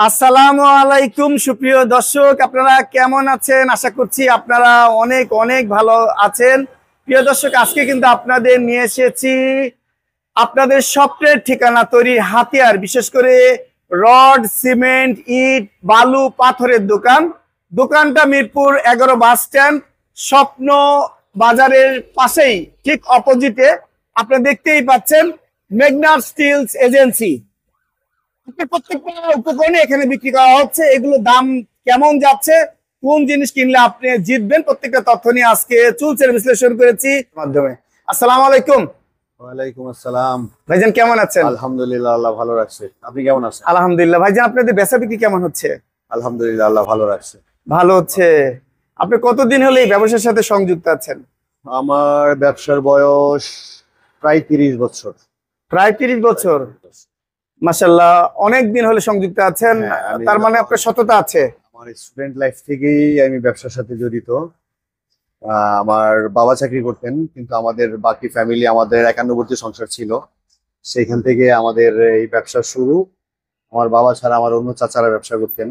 আসসালামু আলাইকুম সুপ্রিয় দর্শক, আপনারা কেমন আছেন? আশা করছি আপনারা অনেক অনেক ভালো আছেন। প্রিয় দর্শক, আজকে কিন্তু আপনাদের নিয়ে এসেছি আপনাদের স্বপ্নের ঠিকানা তৈরির হাতিয়ার, বিশেষ করে রড, সিমেন্ট, ইট, বালু, পাথরের দোকানটা মিরপুর 11 বাস স্ট্যান্ড, স্বপ্ন বাজারের পাশেই ঠিক অপোজিটে। আপনারা দেখতেই পাচ্ছেন মেঘনা স্টিলস এজেন্সি। প্রত্যেকটা উপকরণে এখানে বিক্রি করা হচ্ছে। এগুলো দাম কেমন যাচ্ছে, কোন জিনিস কিনলে আপনি জিতবেন, প্রত্যেকটা তথ্য নিয়ে আজকে চুলচের বিশ্লেষণ করেছি মাধ্যমে। আসসালামু আলাইকুম। ওয়ালাইকুম আসসালাম। ভাইজান কেমন আছেন? আলহামদুলিল্লাহ, আল্লাহ ভালো রাখছে। আপনি কেমন আছেন? আলহামদুলিল্লাহ। ভাইজান আপনাদের বেচা বিক্রি কেমন হচ্ছে? আলহামদুলিল্লাহ, আল্লাহ ভালো রাখছে। ভালো হচ্ছে। আপনি কতদিন হলে এই ব্যবসার সাথে সংযুক্ত আছেন? আমার ব্যবসার বয়স প্রায় 30 বছর। প্রায় 30 বছর। মাশাআল্লাহ, অনেক দিন হলে সংযুক্ত আছেন। তার মানে আপনার সততা আছে। আমার স্টুডেন্ট লাইফ থেকেই আমি ব্যবসার সাথে জড়িত। আমার বাবা চাকরি করতেন, কিন্তু আমাদের বাকি ফ্যামিলি, আমাদের একান্নবর্তী সংসার ছিল, সেইখান থেকে আমাদের এই ব্যবসা শুরু। আমার বাবা ছাড়া আমার অন্য চাচারা ব্যবসা করতেন,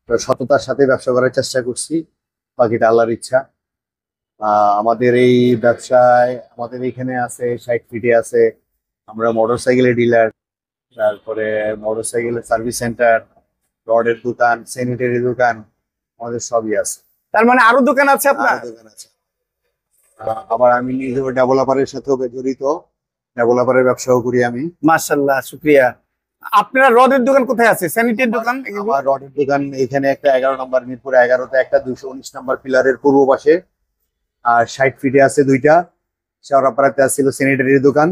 তো সততার সাথে ব্যবসা করার চেষ্টা করছি, বাকিটা আল্লাহর ইচ্ছা। আমাদের এই ব্যবসায় আমাদের এখানে আছে 60 ফিটে আছে আমরা মোটরসাইকেলের ডিলার, তারপরে মোটরসাইকেলের সার্ভিস সেন্টার, রডের দোকান, স্যানিটারি দোকান, আমাদের সবই আছে। তার মানে আরো দোকান আছে আপনার? দোকান আছে। আবার আমি নিজেও ডেভেলপারের সাথেও জড়িত, ডেভেলপারের ব্যবসাও করি আমি। মাশাআল্লাহ, শুকরিয়া। আপনারা রডের দোকান কোথায় আছে? স্যানিটারি দোকান? আমার রডের দোকান এখানে একটা 11 নম্বর, মিরপুর 11তে একটা, 219 নম্বর পিলারের পূর্ব পাশে। আর 60 ফিটে আছে দুইটা, শেওড়াপাড়াতে ছিল স্যানিটারি দোকান।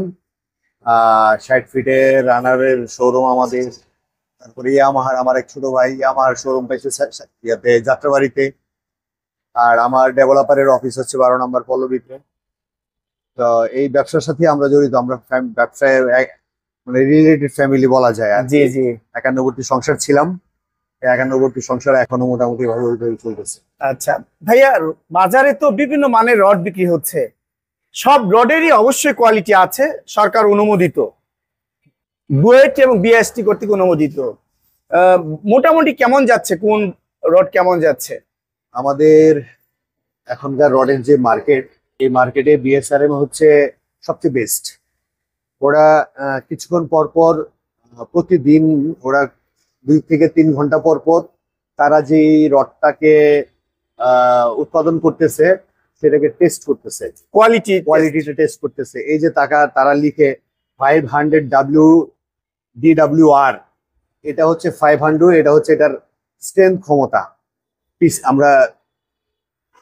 60 ফিটে রানারের শোরুম আমাদের। তারপরে ইয়ামাহার আমার এক ছোট ভাই ইয়ামাহার শোরুম পাইছে ইয়াতে যাত্রাবাড়িতে। আর আমার ডেভেলপারের অফিস হচ্ছে 12 নম্বর পল্লবীতে। তো এই ব্যবসার সাথে আমরা জড়িত। আমরা ব্যবসায় মানে রিলেটেড ফ্যামিলি বলা যায়। জি জি। একান্নবর্তী সংসার ছিলাম, একান্নবর্তী সংসার এখনো মোটামুটি ভাবে চলতেছে। আচ্ছা ভাইয়া, বাজারে তো বিভিন্ন মানের রড বিক্রি হচ্ছে, সব রডেরই অবশ্যই কোয়ালিটি আছে, সরকার অনুমোদিত, বুয়েট এবং বিএসটি কর্তৃক অনুমোদিত। মোটামুটি কেমন যাচ্ছে, কোন রড কেমন যাচ্ছে? আমাদের এখনকার রডের যে মার্কেট, এই মার্কেটে বিএসআরএম হচ্ছে সবচেয়ে বেস্ট। ওরা কিছুক্ষণ পর পর, প্রতিদিন ওরা 2 থেকে 3 ঘন্টা পর পর তারা যে রডটাকে উৎপাদন করতেছে সেটাকে টেস্ট করতেছে, কোয়ালিটিটা টেস্ট করতেছে। এই যে তারা লিখে 500 DWR, এটা হচ্ছে 500, এটা হচ্ছে এটার স্ট্রেংথ, ক্ষমতা, আমরা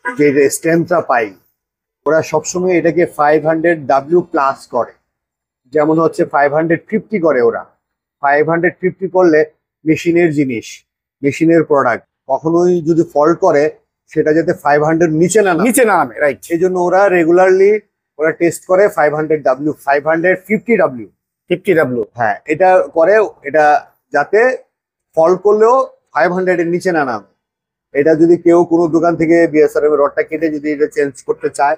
যে স্ট্রেংথটা পাই। ওরা সবসময় এটাকে 500W প্লাস করে, যেমন হচ্ছে 550 করে। ওরা 550 করলে মেশিনের জিনিস, মেশিনের প্রোডাক্ট কখনোই যদি ফল্ট করে সেটা যাতে 500 নিচে না নামে, রাইট। এই জন্য ওরা রেগুলারলি ওরা টেস্ট করে 500W, 550W। হ্যাঁ, এটা করে, এটা যাতে ফল্ট করলেও 500 এর নিচে না নামে। এটা যদি কেউ কোনো দোকান থেকে বিএসআরএম রডটা কেটে যদি এটা চেঞ্জ করতে চায়,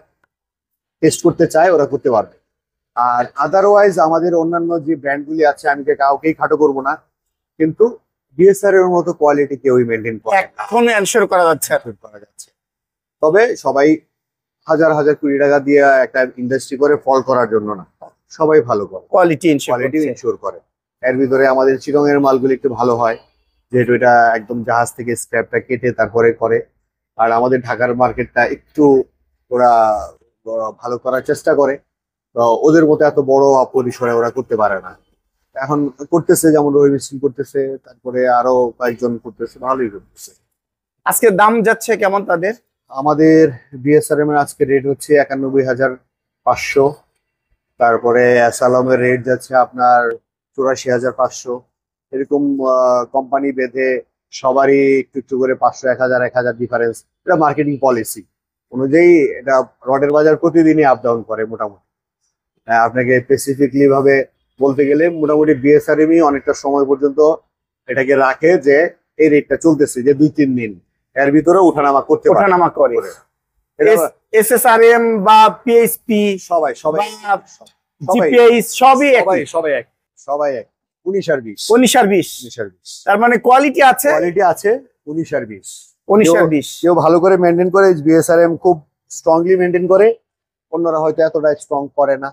টেস্ট করতে চায়, ওরা করতে পারবে। আর আদারওয়াইজ আমাদের অন্যান্য যে ব্র্যান্ডগুলি আছে, আমি কাউকেই খাটো করবো না, কিন্তু বিএসআরএম এর মতো কোয়ালিটি কেউই মেনটেন করে এখন এনশিওর করা যাচ্ছে। তবে সবাই হাজার হাজার কোটি টাকা দিয়ে একটা ইন্ডাস্ট্রি করে ফল করার জন্য না, সবাই ভালো করে কোয়ালিটি ইনশিওর করে। এর ভিতরে আমাদের চিরং এর মালগুলি একটু ভালো হয়, যেহেতু এটা একদম জাহাজ থেকে স্ক্র্যাপটা কেটে তারপরে করে। আর আমাদের ঢাকার মার্কেটটা একটু ওরা ভালো করার চেষ্টা করে, তো ওদের মতো এত বড় পরিসরে ওরা করতে পারে না। এখন করতেছে, যেমন রহিম মিস্ত্রি করতেছে, তারপরে আরো কয়েকজন করতেছে, ভালোই করতেছে। আজকে দাম যাচ্ছে কেমন তাদের? আমাদের বিএসআরএম এর আজকে রেট হচ্ছে 91,500। তারপরে অ্যাসালমের রেট যাচ্ছে আপনার 84,500। এরকম কোম্পানি বেঁধে সবারই একটু একটু করে 500, 1000, 1000 ডিফারেন্স। এটা মার্কেটিং পলিসি অনুযায়ী। এটা রডের বাজার প্রতিদিনই আপ ডাউন করে মোটামুটি। আপনাকে স্পেসিফিকলি ভাবে বলতে গেলে মোটামুটি বিএসআরএমই অনেকটা সময় পর্যন্ত এটাকে রাখে যে এই রেটটা চলতেছে, যে 2-3 দিন এর ভিতরে ওঠানামা করে। এসএসআরএম বা পিএইচপি সবাই জিপিএইচ সবই এক। সবাই এক। 19 আর 20। 19 আর 20। 19 আর 20 তার মানে কোয়ালিটি আছে, কোয়ালিটি আছে। 19 আর 20। 19 আর 20। কেউ ভালো করে মেনটেন করে, বিএসআরএম খুব স্ট্রংলি মেনটেন করে, অন্যরা হয়তো এতটা স্ট্রং করে না।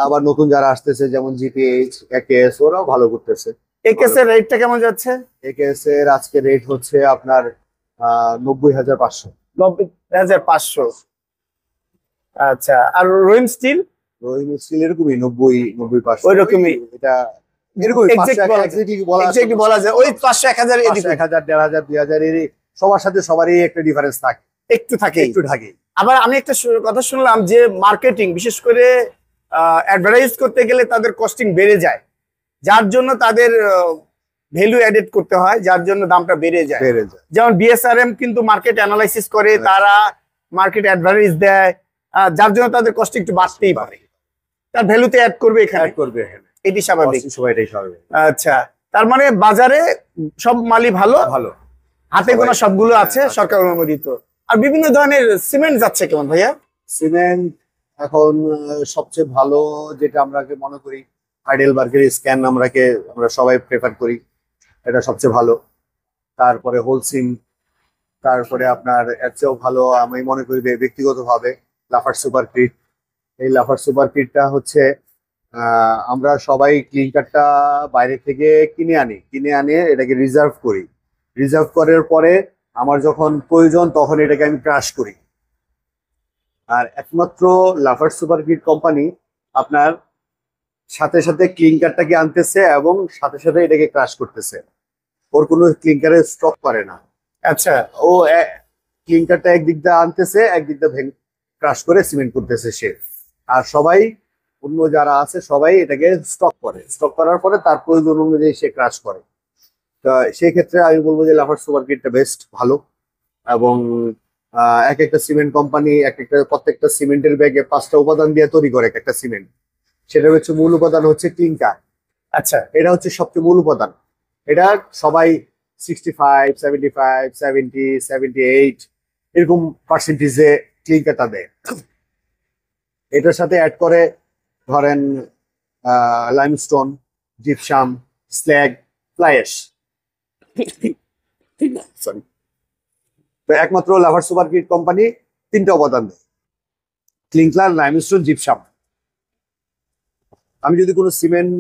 আবার নতুন যারা আসতেছে যেমন জিপিএইচ, একেএস, ওরাও ভালো করতেছে। একেএস এর রেটটা কেমন যাচ্ছে? একেএস এর আজকে রেট হচ্ছে আপনার 90,500। 90,500। আচ্ছা, আর রহিম স্টিল? রহিম স্টিল এরকমই 90,500 ওই রকমই, এটা এরকমই এক্স্যাক্টলি বলা যায় ওই 500 1000 এদিক 1000 1500 2000 এর সবার সাথে সবারই একটা ডিফারেন্স থাকে, একটু থাকে। আবার আমি একটা কথা শুনলাম যে মার্কেটিং, বিশেষ করে অ্যাডভার্টাইজ করতে গেলে তাদের কস্টিং বেড়ে যায়, যার জন্য তাদের ভ্যালু অ্যাডেড করতে হয়, যার জন্য দামটা বেড়ে যায়। যেমন বিএসআরএম কিন্তু মার্কেট অ্যানালাইসিস করে, তারা মার্কেট অ্যাডভার্টাইজ দেয়, যার জন্য তাদের কস্ট একটু বাড়তেই পারে, তার ভ্যালুতে অ্যাড করবে এখানে, এটি স্বাভাবিক। আচ্ছা, তার মানে বাজারে সব মালই ভালো, হাতে গোনা সবগুলো আছে, সরকার অনুমোদিত। আর বিভিন্ন ধরনের সিমেন্ট যাচ্ছে কেমন ভাইয়া? সিমেন্ট এখন সবচেয়ে ভালো যেটা আমরা মনে করি হাইডেলবার্গের স্ক্যান, আমরা সবাই প্রেফার করি, এটা সবচেয়ে ভালো। তারপরে হোলসিম, তারপরে আপনার এর চেয়েও ভালো আমি মনে করি ব্যক্তিগতভাবে লাফার্জ সুপারক্রিট। এই লাফার্জ সুপারক্রিটটা হচ্ছে আমরা সবাই ক্লিনকারটা বাইরে থেকে কিনে আনি এটাকে রিজার্ভ করি। রিজার্ভ করার পরে আমার যখন প্রয়োজন তখন এটাকে আমি ক্রাশ করি। আর একমাত্র লাফার্জ সুপারক্রিট কোম্পানি আপনার সাথে সাথে ক্লিনকারটাকে আনতেছে এবং সাথে সাথে এটাকে ক্রাশ করতেছে, ওর কোনো ক্লিনকারের স্টক করে না। আচ্ছা, ও ক্লিনকারটা একদিক দিয়ে আনতেছে, একদিক দিয়ে ক্রাশ করে সিমেন্ট করতেছে সে। আর সবাই অন্য যারা আছে সবাই এটাকে স্টক করার পরে তার প্রয়োজন অনুযায়ী সে ক্রাশ করে। তো সেই ক্ষেত্রে আমি বলবো যে লাফার্জ সুপারক্রিটটা বেস্ট ভালো। এবং এক একটা সিমেন্ট কোম্পানি প্রত্যেকটা সিমেন্টের ব্যাগে 5টা উপাদান দিয়ে তৈরি করে একটা সিমেন্ট। সেটা হচ্ছে মূল উপাদান হচ্ছে ক্লিনকার। আচ্ছা, এটা হচ্ছে সবচেয়ে মূল উপাদান। এটা সবাই 65, 75, 70, 78 এরকম পার্সেন্টেজে ক্লিনকারটা দেয়। এটার সাথে অ্যাড করে ধরেন limestone, gypsum, slug, fly ash. একমাত্র লাফার্জ সুপারক্রিট কোম্পানি 3টা উপাদান দেয়, ক্লিনকার, লাইমস্টোন, জিপসাম। আমি যদি কোনো সিমেন্ট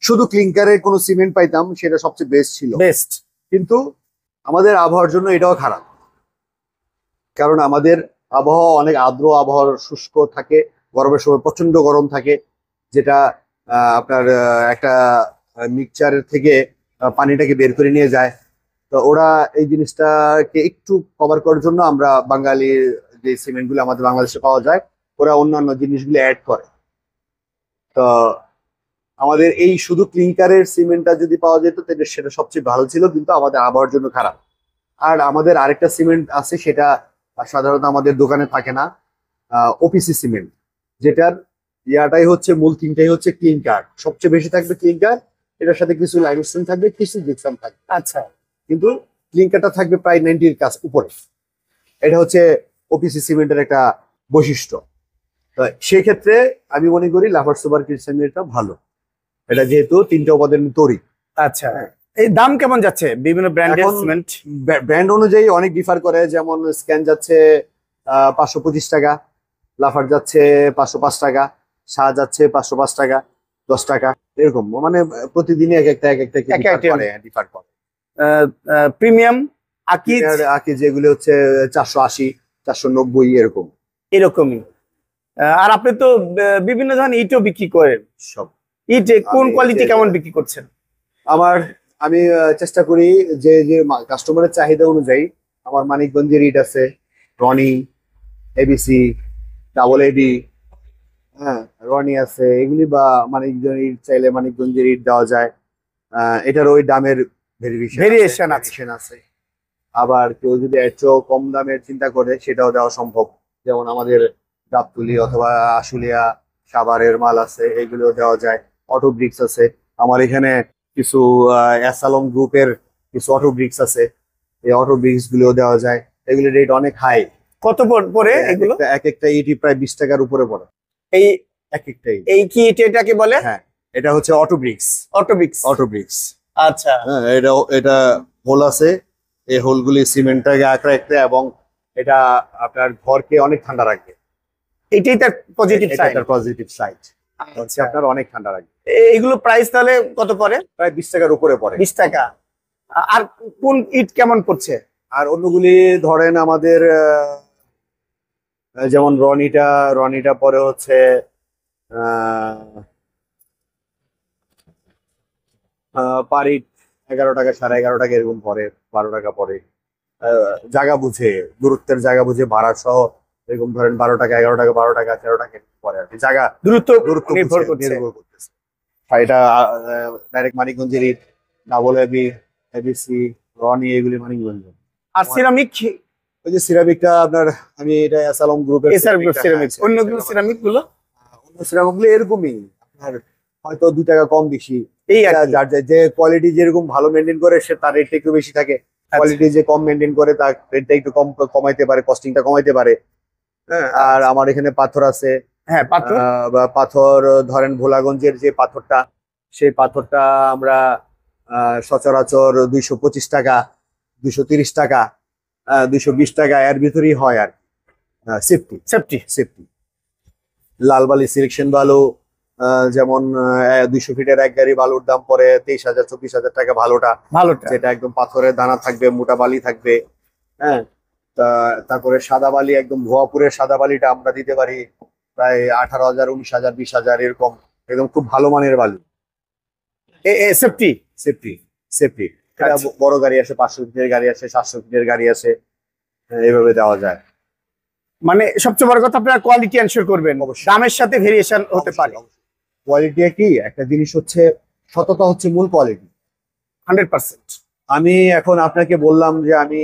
শুধু ক্লিনকারের কোনো সিমেন্ট পাইতাম সেটা সবচেয়ে বেস্ট ছিল, কিন্তু আমাদের আবহাওয়ার জন্য এটাও খারাপ, কারণ আমাদের আবহাওয়া অনেক আর্দ্র আবহাওয়ার, শুষ্ক থাকে, গরমের সময় প্রচন্ড গরম থাকে, যেটা আপনার একটা মিক্সচারের থেকে পানিটাকে বের করে নিয়ে যায়। তো ওরা এই জিনিসটাকে একটু কভার করার জন্য আমরা বাঙালির যে সিমেন্টগুলো আমাদের বাংলাদেশে পাওয়া যায়, ওরা অন্যান্য জিনিসগুলো অ্যাড করে। তো আমাদের এই শুধু ক্লিনকারের সিমেন্টটা যদি পাওয়া যেত তাহলে সেটা সবচেয়ে ভালো ছিল, কিন্তু আমাদের আবহাওয়ার জন্য খারাপ। আর আমাদের আরেকটা সিমেন্ট আছে, সেটা সাধারণত আমাদের দোকানে থাকে না, ওপিসি সিমেন্ট, যেটার ইয়াটাই হচ্ছে মূল থিমটাই হচ্ছে ক্লিনকার, সবচেয়ে বেশি থাকবে ক্লিনকার, এটার সাথে কিছু লাইমস্টোন থাকবে, কিছু জিপসাম থাকবে। আচ্ছা, কিন্তু ক্লিনকারটা থাকবে প্রায় 90-এর কাছ উপরে। এটা হচ্ছে ওপিসি সিমেন্টের একটা বৈশিষ্ট্য। তো সেই ক্ষেত্রে আমি মনে করি লাফার্জ সুপারক্রিট সিমেন্টটা ভালো, এটা যেহেতু 3টা উপাদান তৈরি। আচ্ছা, এই দাম কেমন যাচ্ছে বিভিন্ন ব্র্যান্ডের সিমেন্ট? ব্র্যান্ড অনুযায়ী অনেক ডিফার করে, যেমন স্ক্যান যাচ্ছে 525 টাকা, লাফার যাচ্ছে 505 টাকা, শাহ যাচ্ছে 505 টাকা, 10 টাকা, এরকম মানে প্রতিদিনই এক একটা ডিফার করে। প্রিমিয়াম আকি যেগুলো হচ্ছে 480, 490 এরকমই। আর আপনি তো বিভিন্ন ধরনের ইটও বিক্রি করেন, সব ইট কোন কোয়ালিটি কেমন বিক্রি করছেন? আমি চেষ্টা করি যে কাস্টমারের চাহিদা অনুযায়ী। আমার মানিকগঞ্জের ইট আছে, রনি, এবিসি, ডাবল এডি, হ্যাঁ রনি আছে, এগুলি বা মানিকগঞ্জের ইট চাইলে মানিকগঞ্জের ইট দেওয়া যায়। এটার ওই দামের ভেরিয়েশন আছে। আবার কেউ যদি একটু কম দামের চিন্তা করে সেটাও দেওয়া সম্ভব, যেমন আমাদের গাবতলি অথবা আশুলিয়া, সাভারের মাল আছে, এগুলো দেওয়া যায়। অটো ব্রিক্স আছে আমার এখানে, কিছু অ্যাসালম গ্রুপের কিছু অটো ব্রিক্স আছে, এই অটো ব্রিক্স গুলো দেওয়া যায়। এগুলোর রেট অনেক হাই। কত পড়ে এগুলো? এক একটা ইটি প্রায় 20 টাকার উপরে পড়ে। এই এক একটা এই কি এটাকে বলে? হ্যাঁ, এটা হচ্ছে অটো ব্রিক্স। অটোবিক্স। অটো ব্রিক্স, আচ্ছা হ্যাঁ। এটা হোল আছে, এই হোলগুলি সিমেন্টটাকে আঁকড়ে রাখতে, এবং এটা আপনার ঘরকে অনেক ঠান্ডা রাখবে। এটাই তার পজিটিভ এটা সাইড। তার পজিটিভ সাইড, হচ্ছে আচ্ছা আপনার অনেক ঠান্ডা রাখবে। এগুলো প্রাইস তাহলে কত পড়ে? প্রায় 20 টাকার উপরে পড়ে। 20 টাকা। আর কোন ইট কেমন পড়ছে? আর অন্যগুলি ধরেন আমাদের যেমন রনিটা পরে হচ্ছে পার ইট 11 টাকা, 11.5 টাকা এরকম পরে, 12 টাকা পরে। জায়গা বুঝে, দূরত্বের জায়গা বুঝে ভাড়া সহ এরকম ধরেন 12 টাকা, 11 টাকা, 12 টাকা, 13 টাকা পরে আর কি। জায়গা দূরত্ব দূরত্ব নির্ভর বুঝে করছে। নির্ভর করতেছে। আর এটা ডাইরেক্ট মানিকগঞ্জের ইট, ডাবল এবি, এবিসি, রনি, এগুলি মানিকগঞ্জ। আর সিরামিক? ওই যে সিরামিকটা আপনার, আমি এটা অ্যাসালম গ্রুপের এসআর গ্রুপ সিরামিক। অন্যগুলো সিরামিক গুলো অন্য সিরামিকগুলো এরকমই আপনার হয়তো 2 টাকা কম বেশি। এই আর কি। যার যে কোয়ালিটি যেরকম ভালো মেনটেন করে সে তার রেটটা একটু বেশি থাকে, কোয়ালিটি যে কম মেনটেন করে তার রেটটা একটু কমাইতে পারে, কস্টিংটা কমাইতে পারে। হ্যাঁ, আর আমার এখানে পাথর আছে। হ্যাঁ পাথর। বা পাথর ধরেন ভোলাগঞ্জের যে পাথরটা, সেই পাথরটা আমরা সচরাচর 225 টাকা, 230 টাকা, 220 টাকা এর ভিতরেই হয় আর সেফটি। সেফটি লালবালি সিলেকশন বালু, যেমন 200 ফিটের এক গাড়ি বালুর দাম পরে 23,000 24,000 টাকা ভালোটা, যেটা একদম পাথরের দানা থাকবে, মোটা বালি থাকবে। হ্যাঁ, তারপরে সাদা বালি, একদম ভুয়াপুরের সাদা বালিটা আমরা দিতে পারি প্রায় 18,000 19,000 20,000 এরকম, একদম খুব ভালো মানের বালি। সেফটি সেফটি সেফটি এটা বড় গাড়ি আসে, 500 ফিটের গাড়ি আসে, 700 ফিটের গাড়ি আসে, এইভাবে দেওয়া যায়। মানে সবচেয়ে বড় কথা আপনারা কোয়ালিটি এনশিওর করবেন, দামের সাথে ভেরিয়েশন হতে পারে। কোয়ালিটি কি একটা জিনিস হচ্ছে, সততা হচ্ছে মূল কোয়ালিটি, 100%। আমি এখন আপনাকে বললাম যে আমি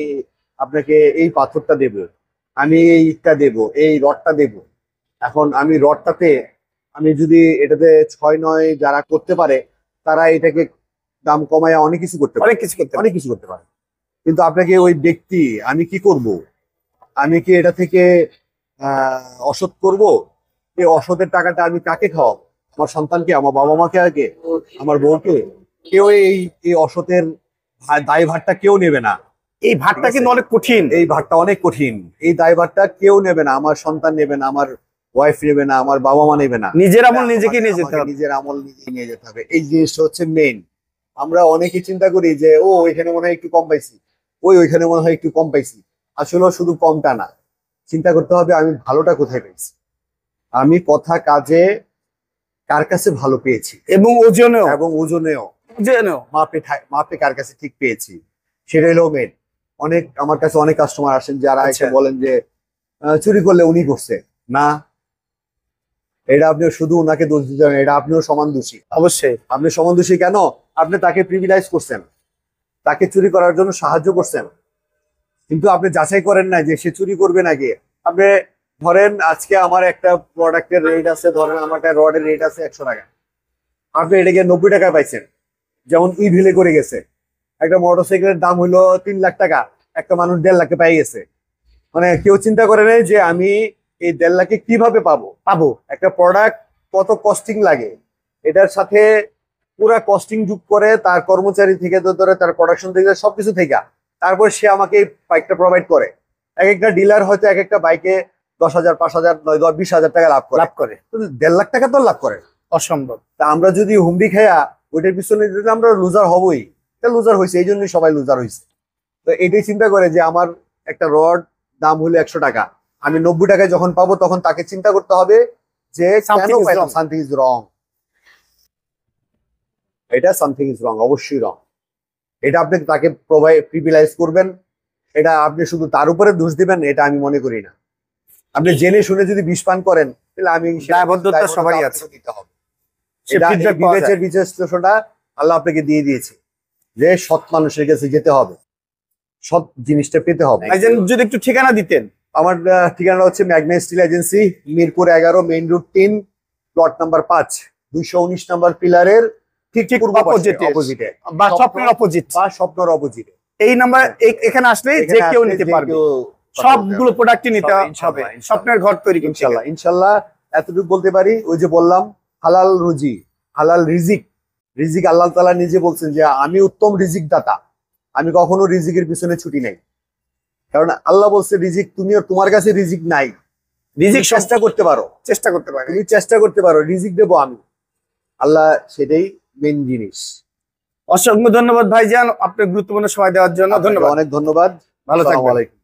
আপনাকে এই পাথরটা দেব, আমি এই ইটটা দেব, এই রডটা দেব। এখন আমি রডটাতে, আমি যদি এটাতে 6-9 যারা করতে পারে তারা এটাকে দাম কমায় অনেক কিছু করতে পারে, অনেক কিছু করতে পারে। কিন্তু আপনাকে ওই ব্যক্তি, আমি কি করব, আমি কি এটা থেকে অসৎ করব? এই অসতের টাকাটা আমি কাকে খাওয়াবো? আমার সন্তানকে, আমার বাবা মাকে, আগে আমার বউকে? কেউ এই অসতের দায়ভারটা কেউ নেবে না। এই ভারটা কিন্তু অনেক কঠিন, এই ভারটা অনেক কঠিন, এই দায়ভারটা কেউ নেবে না। আমার সন্তান নেবে না, আমার ওয়াইফ নেবে না, আমার বাবা মা নেবে না। নিজের আমল নিজেকে নিয়ে যেতে হবে, নিজের আমল নিজে নিয়ে যেতে হবে। এই জিনিসটা হচ্ছে মেইন। আমরা অনেকে চিন্তা করি যে ও ওইখানে মনে হয় একটু কম পাইছি, ওইখানে মনে হয় একটু কম পাইছি। আসলে শুধু কমটা না, চিন্তা করতে হবে আমি ভালোটা কোথায় পেয়েছি, আমি কথা কাজে কার কাছে ভালো পেয়েছি, এবং ওজনেও মাপে কার কাছে ঠিক পেয়েছি, সেটা হলো মেন। আমার কাছে অনেক কাস্টমার আসেন যারা এসে বলেন যে চুরি করলে উনি করছে না, এটা আপনি শুধু ওনাকে দোষ দিতে, এটা আপনিও সমান দোষী। অবশ্যই আপনি সমান দোষী কেন? আপনি তাকে প্রিভিলাইজ করছেন, তাকে চুরি করার জন্য সাহায্য করছেন, কিন্তু আপনি যাচাই করেন না যে সে চুরি করবে নাকি। আপনি ধরেন আজকে আমার একটা প্রোডাক্টের রেট আছে, ধরেন আমার একটা রডের রেট আছে 100 টাকা, আপনি এটাকে 90 টাকা পাইছেন। যেমন ইভিলে করে গেছে, একটা মোটরসাইকেলের দাম হলো 3 লাখ টাকা, একটা মানুষ 1.5 লাখে পাই গেছে। মানে কেউ চিন্তা করে নেই যে আমি এই 1.5 লাখে কিভাবে পাবো একটা প্রোডাক্ট, কত কস্টিং লাগে, এটার সাথে পুরা কস্টিং যোগ করে তার কর্মচারী থেকে ধরে তার প্রোডাকশন থেকে সবকিছু থেকে, তারপর সে আমাকে এই বাইকটা প্রোভাইড করে। এক একটা ডিলার হয়তো এক একটা বাইকে 10,000 5,000 20,000 টাকা লাভ করে, 1.5 লাখ টাকা তো লাভ করে, অসম্ভব। তা আমরা যদি হুমড়ি খেয়া ওইটার পিছনে দিলে আমরা লুজার হবই। লুজার হয়েছে, এই জন্যই সবাই লুজার হয়েছে। তো এটাই চিন্তা করে যে আমার একটা রড দাম হলো 100 টাকা, আমি 90 টাকায় যখন পাবো তখন তাকে চিন্তা করতে হবে যে সামথিং ইজ রং, এটা সামথিং ইজ রং, অবশ্যই রং। এটা আপনি তাকে প্রিভিলাইজ করবেন, এটা আপনি শুধু তার উপরে দোষ দিবেন, এটা আমি মনে করি না। আপনি জেনে শুনে যদি বিষ পান করেন তাহলে আমি দায়বদ্ধতা সবারই আছে, দিতে হবে। বিবেচের বিশ্লেষণটা আল্লাহ আপনাকে দিয়ে দিয়েছে যে সৎ মানুষের কাছে যেতে হবে, সৎ জিনিসটা পেতে হবে। যদি একটু ঠিকানা দিতেন। আমার ঠিকানা হচ্ছে Magna steel agency, Mirpur 11, main road 3, plot number 5, 219 number পিলারের ঠিক অপোজিটে বা স্বপ্নের অপোজিটে। এই নাম্বার এখানে আসলে যে কেউ নিতে পারবে, সবগুলো প্রোডাক্টই নিতে হবে, স্বপ্নের ঘর তৈরি ইনশাআল্লাহ। এতটুকু বলতে পারি, ওই যে বললাম হালাল রুজি, হালাল রিজিক। রিজিক আল্লাহ তাআলা নিজে বলছেন যে আমি উত্তম রিজিক দাতা, আমি কখনো রিজিকের পিছনে ছুটি নাই। কারণ আল্লাহ বলছে রিজিক তুমিও, তোমার কাছে রিজিক নাই, রিজিক চেষ্টা করতে পারো, চেষ্টা করতে পারি। তুমি চেষ্টা করতে পারো, রিজিক দেবো আমি আল্লাহ, সেটাই মেন জিনিস। অসংখ্য ধন্যবাদ ভাইজান আপনার গুরুত্বপূর্ণ সময় দেওয়ার জন্য। আপনাকে ধন্যবাদ, অনেক ধন্যবাদ। ভালো থাকবেন। আসসালামু আলাইকুম।